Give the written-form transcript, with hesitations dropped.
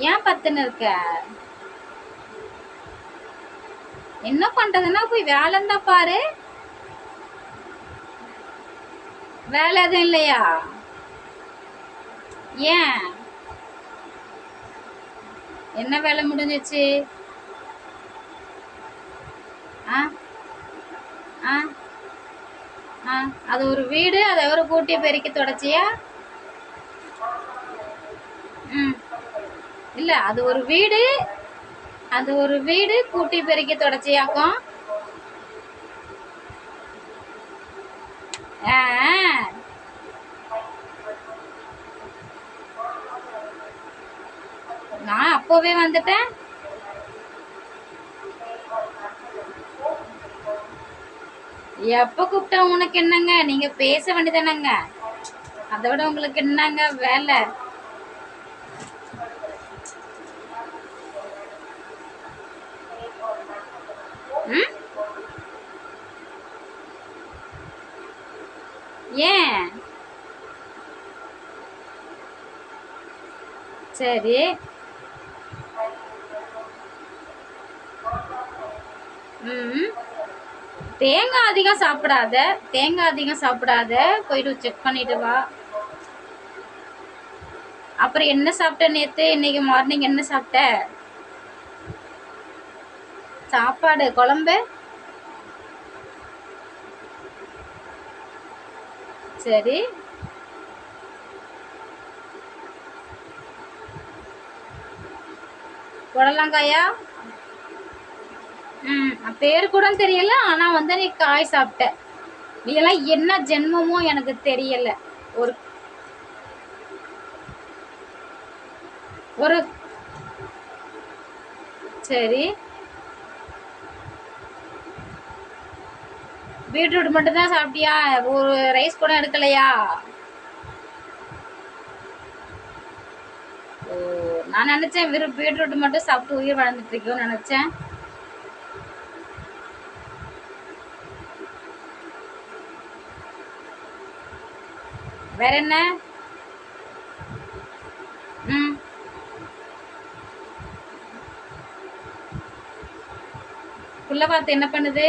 ஏன் பத்துன்னு இருக்க? என்ன பண்றதுன்னா போய் வேலை இருந்தா பாரு. வேலை எதுவும் இல்லையா? ஏன்? என்ன வேலை முடிஞ்சிச்சு? ஆ ஆ ஆ அது ஒரு வீடு, அதை ஒரு கூட்டி பெருக்கி தொடச்சியா? ம் இல்ல, அது ஒரு வீடு, அது ஒரு வீடு கூட்டி பெருக்கி தொடச்சியாக்கும். நான் அப்போவே வந்துட்டேன். எப்ப கூப்பிட்டா உனக்கு என்னங்க? நீங்க பேச வேண்டியதானங்க. அதோட உங்களுக்கு என்னங்க வேலை? ம் ஏன்? சரி. ம் தேங்காய் அதிகம் சாப்பிடாத, தேங்காய் அதிகம் சாப்பிடாத. போயிட்டு செக் பண்ணிட்டு வா. அப்புறம் என்ன சாப்பிட்ட நேத்து? இன்னைக்கு மார்னிங் என்ன சாப்பிட்ட? சாப்பாடு குழம்பு? சரி. புடலங்காயா? பேரு கூட தெரியல, ஆனா வந்து நீ காய் சாப்பிட்ட. நீ எல்லாம் என்ன ஜென்மமோ எனக்கு தெரியல. ஒரு ஒரு சரி. பீட்ரூட் மட்டும் தான் சாப்பிட்டியா? ஒரு ரைஸ் கூட எடுக்கலையா? ஓ, நான் நினைச்சேன் வெறும் பீட்ரூட் மட்டும் சாப்பிட்டு உயிர் வாழ்ந்துட்டு இருக்கோன்னு நினைச்சேன். வேற என்ன? ம் புள்ள பார்த்து என்ன பண்ணுது?